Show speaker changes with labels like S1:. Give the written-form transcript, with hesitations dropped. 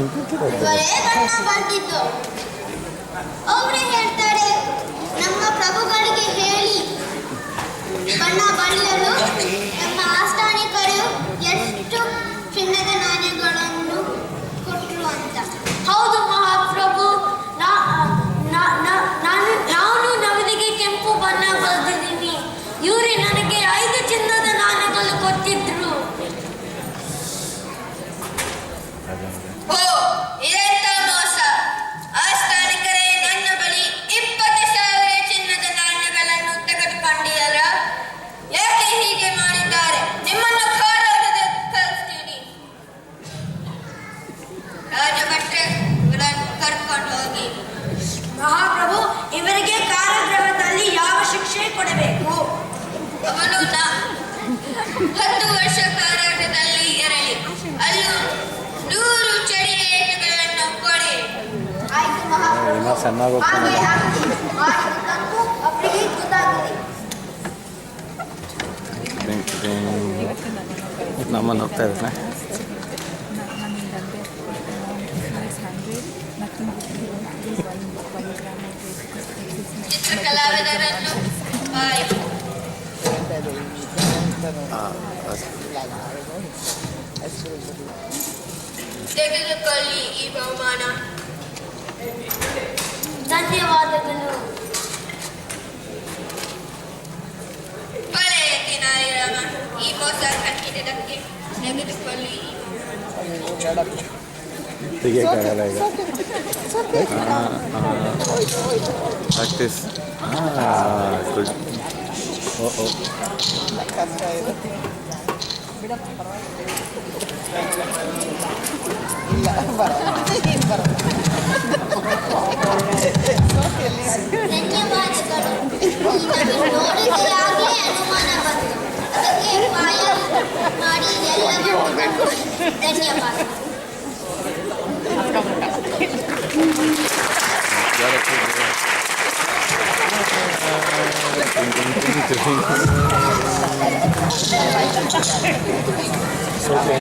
S1: ಇವರೇ ಬಣ್ಣ ಬರ್ತಿದ್ದು. ಅವರೇ ಹೇಳ್ತಾರೆ, ನಮ್ಮ ಪ್ರಭುಗಳಿಗೆ ಹೇಳಿ ಬಣ್ಣ ಬಳಿಯಲು ನಮ್ಮ ಆಸ್ಥಾನಿಕರು ಎಷ್ಟು ಚಿನ್ನದ ನಾಣ್ಯಗಳನ್ನು ಕೊಟ್ಟರು ಅಂತ.
S2: ಹೌದು ಮಹಾಪ್ರಭು, ನಾನು ನವರಿಗೆ ಕೆಂಪು ಬಣ್ಣ ಬರೆದಿದ್ದೀನಿ. ಇವರೇ ನನಗೆ 5 ಚಿನ್ನದ ನಾಣ್ಯಗಳು ಕೊಟ್ಟಿದ್ರು.
S3: ಓ, ಇದೆಂತ ಮೋಸ! ಆಸ್ಥಾನಿಕರೇ ನನ್ನ ಬಳಿ 20,000 ಚಿನ್ನದ ನಾಣ್ಯಗಳನ್ನು ತೆಗೆದುಕೊಂಡಿದ್ದರ? ಯಾಕೆ ಹೀಗೆ ಮಾಡಿದ್ದಾರೆ? ನಿಮ್ಮನ್ನು ಕಾರಾಗೃಹಕ್ಕೆ ಕಳಿಸ್ತೀನಿ. ರಾಜಭಟ್ರಗಳನ್ನು ಕರ್ಕೊಂಡು ಹೋಗಿ.
S2: ಮಹಾಪ್ರಭು, ಇವರಿಗೆ ಕಾರಾಗೃಹದಲ್ಲಿ ಯಾವ ಶಿಕ್ಷೆ ಕೊಡಬೇಕು?
S3: ಅವನು 10 ವರ್ಷ ಕಾರಾಗೃಹದಲ್ಲಿ ಇರಲಿ. ಅಲ್ಲೂ 100 ಚಡಿ ಏಟುಗಳನ್ನು ಕೊಡಿ.
S1: ಆಯ್ತು ಮಹಾಪ್ರಭು, ಹಾಗೆ ಆಗಲಿ. ಮಾಡಿದ್ದಕ್ಕೂ ಅವರಿಗೆ ಗೊತ್ತಾಗಲಿ.
S4: ನಮ್ಮನ್ನು ಹೋಗ್ತಾ ಇದ್ದಾನೆ.
S3: ಚಿತ್ರಕಲಾವಿದರನ್ನು ಬಾಯಿ ತೆಗೆದುಕೊಳ್ಳಿ ಈ ಬಹುಮಾನ.
S2: ಧನ್ಯವಾದಗಳು.
S3: ಒಳ್ಳೆಯ ಕಿನಾರಿರಾಮ, ಈ ಮೋಸ ಕಟ್ಟಿದ್ದಕ್ಕೆ ತೆಗೆದುಕೊಳ್ಳಿ ಈ
S4: ತೆಗಿಯೋಕ್ಕಾಗಲ್ಲ ಈಗ. ಪ್ರಾಕ್ಟೀಸ್. ಗುಡ್. ಓ
S1: ಧನ್ಯವಾದಗಳು. ನೋಡಿದರೆ ಆಗಲೇ ಅನುಮಾನ ಬಂತು. ಅದಕ್ಕೆ ಪಾಯ ಮಾಡಿ ಎಲ್ಲವನ್ನೂ ಧನ್ಯವಾದ.
S4: Okay.